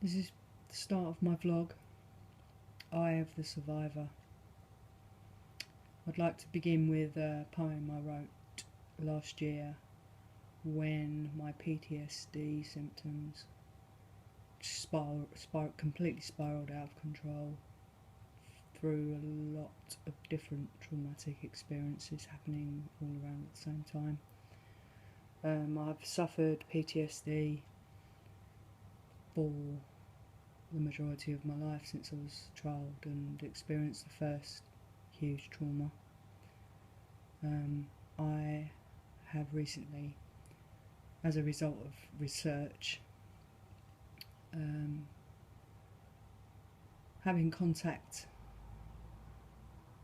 This is the start of my vlog, Eye of the Survivor. I'd like to begin with a poem I wrote last year when my PTSD symptoms completely spiraled out of control through a lot of different traumatic experiences happening all around at the same time. I've suffered PTSD for the majority of my life since I was a child and experienced the first huge trauma. I have recently, as a result of research, having contact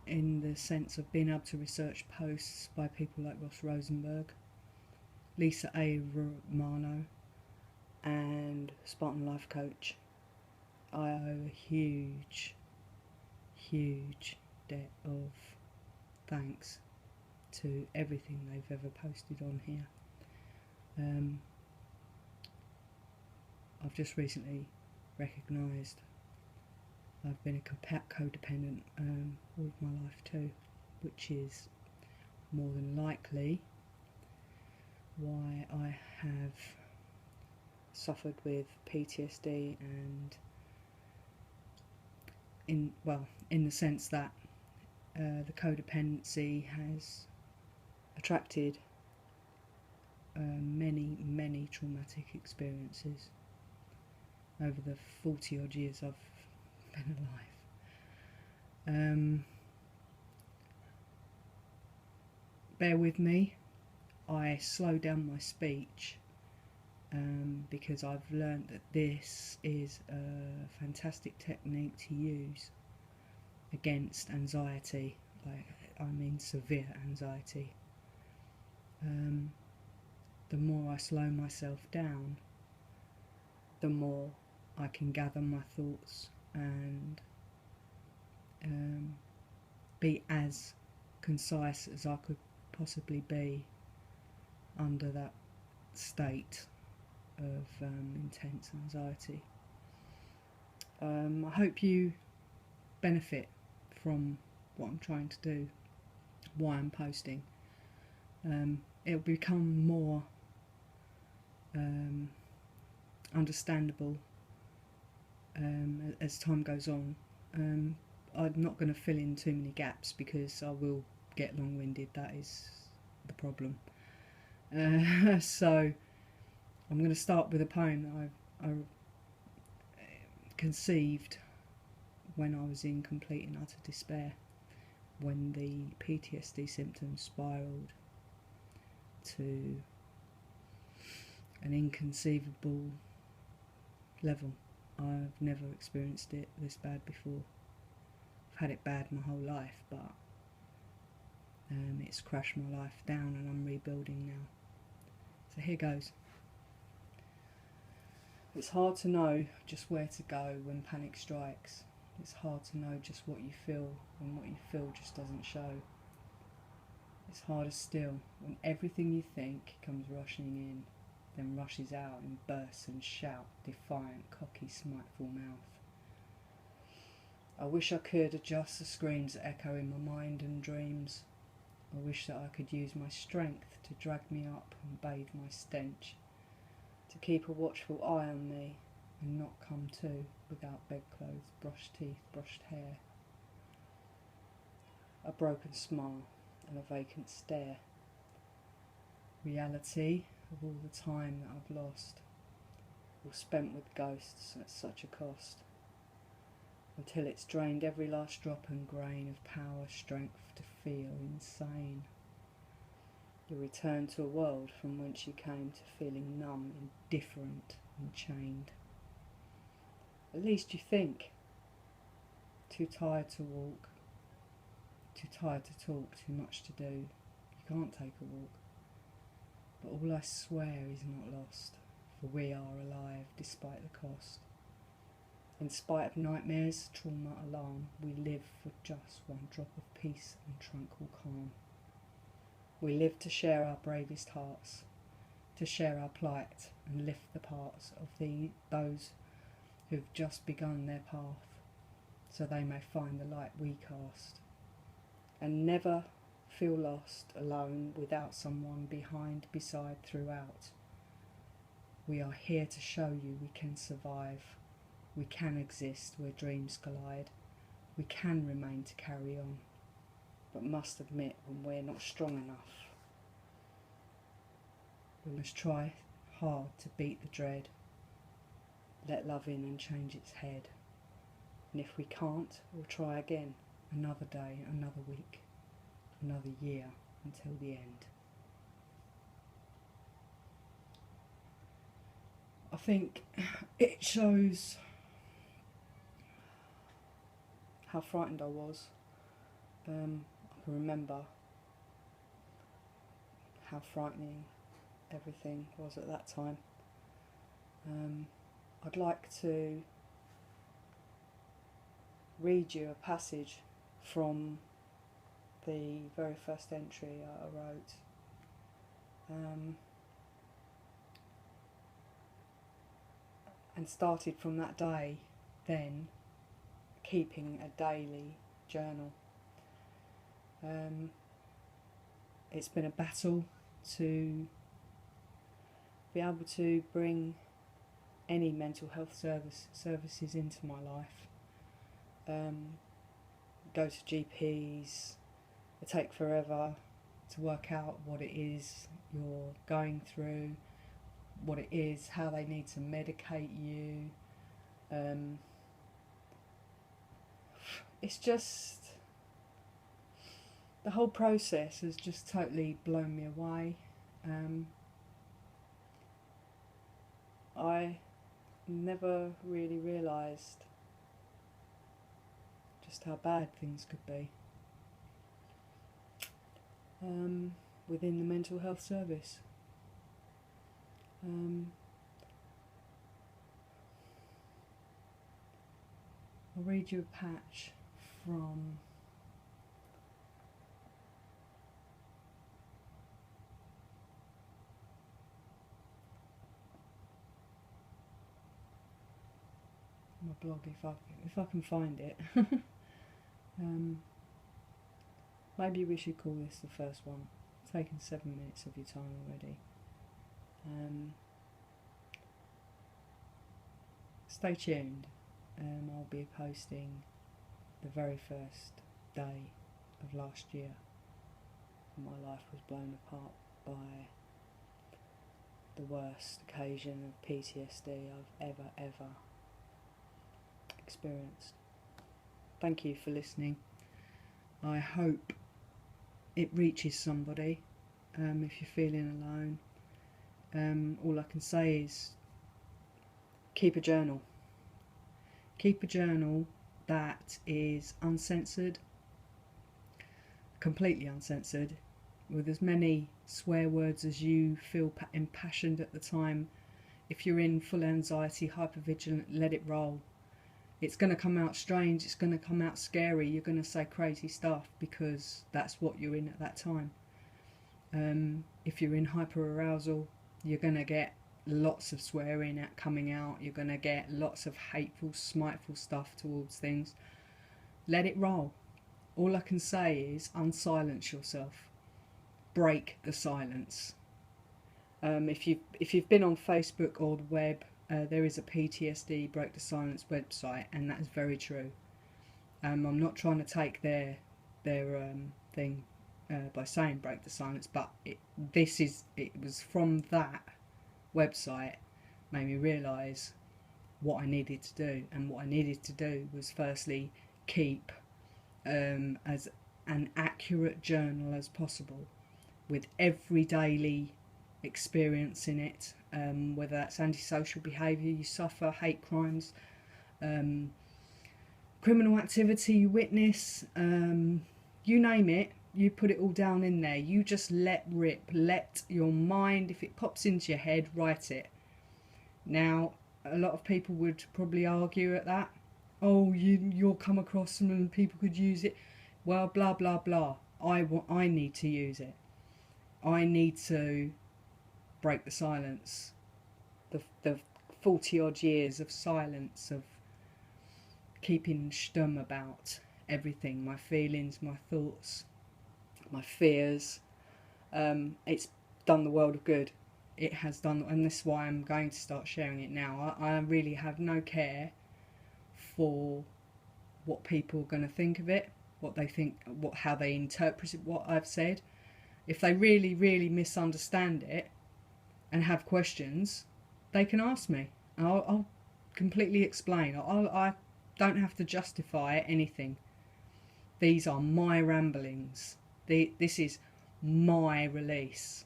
in the sense of being able to research posts by people like Ross Rosenberg, Lisa A. Romano and Spartan Life Coach, I owe a huge debt of thanks to everything they've ever posted on here. I've just recently recognised I've been a codependent all of my life too, which is more than likely why I have suffered with PTSD, and in the sense that the codependency has attracted many traumatic experiences over the 40 odd years I've been alive. Bear with me, I slow down my speech because I've learned that this is a fantastic technique to use against anxiety, severe anxiety. The more I slow myself down, the more I can gather my thoughts and be as concise as I could possibly be under that state of intense anxiety. I hope you benefit from what I'm trying to do, why I'm posting. It'll become more understandable as time goes on. I'm not going to fill in too many gaps because I will get long-winded, that is the problem. So I'm going to start with a poem that I conceived when I was in complete and utter despair, when the PTSD symptoms spiraled to an inconceivable level. I've never experienced it this bad before. I've had it bad my whole life, but it's crashed my life down and I'm rebuilding now. So here goes. It's hard to know just where to go when panic strikes. It's hard to know just what you feel when what you feel just doesn't show. It's harder still when everything you think comes rushing in, then rushes out in bursts and shout, defiant, cocky, spiteful mouth. I wish I could adjust the screams that echo in my mind and dreams. I wish that I could use my strength to drag me up and bathe my stench, to keep a watchful eye on me and not come to without bedclothes, brushed teeth, brushed hair. A broken smile and a vacant stare. Reality of all the time that I've lost, all spent with ghosts at such a cost, until it's drained every last drop and grain of power, strength to feel insane. You return to a world from whence you came to feeling numb, indifferent and chained. At least you think. Too tired to walk, too tired to talk, too much to do. You can't take a walk. But all I swear is not lost, for we are alive despite the cost. In spite of nightmares, trauma, alarm, we live for just one drop of peace and tranquil calm. We live to share our bravest hearts, to share our plight and lift the parts of those who've just begun their path, so they may find the light we cast. And never feel lost, alone, without someone behind, beside, throughout. We are here to show you we can survive, we can exist where dreams collide, we can remain to carry on, but must admit when we're not strong enough. We must try hard to beat the dread, let love in and change its head. And if we can't, we'll try again, another day, another week, another year, until the end. I think it shows how frightened I was. I can remember how frightening everything was at that time. I'd like to read you a passage from the very first entry I wrote. And started from that day then keeping a daily journal. It's been a battle to be able to bring any mental health services into my life. Go to GPs, it take forever to work out what it is you're going through, what it is, how they need to medicate you. It's just, the whole process has just totally blown me away. I never really realised just how bad things could be within the mental health service. I'll read you a patch from my blog if I can find it. Maybe we should call this the first one. It's taken 7 minutes of your time already. Stay tuned. I'll be posting the very first day of last year. My life was blown apart by the worst occasion of PTSD I've ever experienced. Thank you for listening. I hope it reaches somebody. If you're feeling alone, all I can say is keep a journal. Keep a journal that is uncensored, completely uncensored, with as many swear words as you feel impassioned at the time. If you're in full anxiety, hypervigilant, let it roll. It's going to come out strange, it's going to come out scary, you're going to say crazy stuff because that's what you're in at that time. If you're in hyperarousal, you're going to get lots of swearing coming out, you're going to get lots of hateful, spiteful stuff towards things. Let it roll. All I can say is unsilence yourself. Break the silence. If you've been on Facebook or the web, there is a PTSD Break the Silence website, and that is very true. I'm not trying to take their thing by saying break the silence, but it was from that website made me realise what I needed to do, and what I needed to do was firstly keep as an accurate journal as possible with every daily experience in it, whether that's antisocial behaviour you suffer, hate crimes, criminal activity you witness, you name it, you put it all down in there. You just let rip, let your mind, if it pops into your head, write it. Now, a lot of people would probably argue at that. Oh, you'll come across them and people could use it. Well, blah, blah, blah. I need to use it. I need to break the silence. The 40 odd years of silence, of keeping stum about everything, my feelings, my thoughts, my fears. It's done the world of good. It has done, and this is why I'm going to start sharing it now. I really have no care for what people are going to think of it, what they think, how they interpret it, what I've said. If they really, really misunderstand it and have questions, they can ask me. I'll completely explain. I don't have to justify anything. These are my ramblings. This is my release.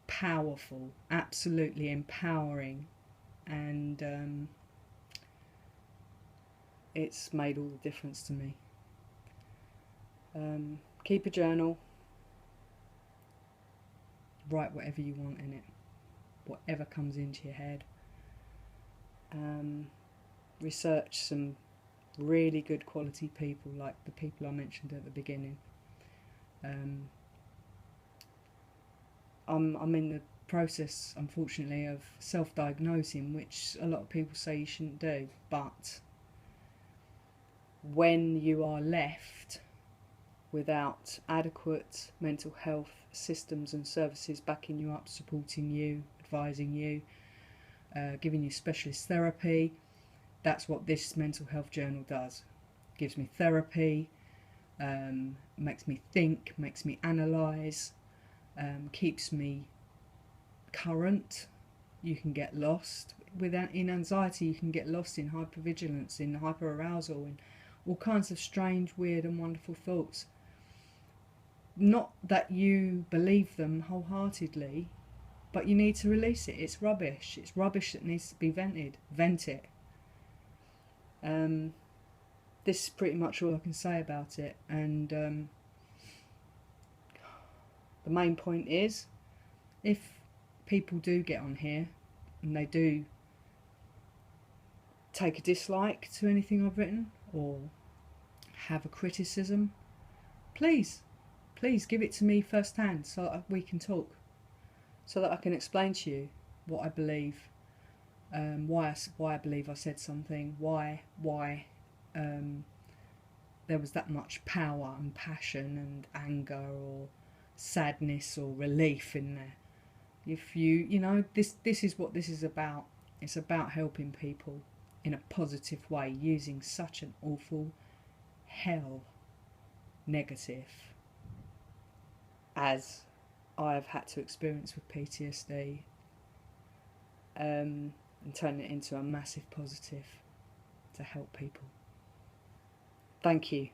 Powerful, absolutely empowering, and it's made all the difference to me. Keep a journal. Write whatever you want in it, whatever comes into your head. Research some really good quality people, like the people I mentioned at the beginning. I'm in the process, unfortunately, of self-diagnosing, which a lot of people say you shouldn't do, but when you are left without adequate mental health systems and services backing you up, supporting you, advising you, giving you specialist therapy, that's what this mental health journal does. It gives me therapy, makes me think, makes me analyse, keeps me current. You can get lost in anxiety. You can get lost in hypervigilance, in hyperarousal, in all kinds of strange, weird and wonderful thoughts. Not that you believe them wholeheartedly, but you need to release it. It's rubbish. It's rubbish that needs to be vented. Vent it. This is pretty much all I can say about it, and the main point is, if people do get on here and they do take a dislike to anything I've written or have a criticism, please give it to me firsthand so that we can talk, so that I can explain to you what I believe, why I believe I said something, why there was that much power and passion and anger or sadness or relief in there. If you know, this is what this is about. It's about helping people in a positive way, using such an awful hell negative as I have had to experience with PTSD, and turn it into a massive positive to help people. Thank you.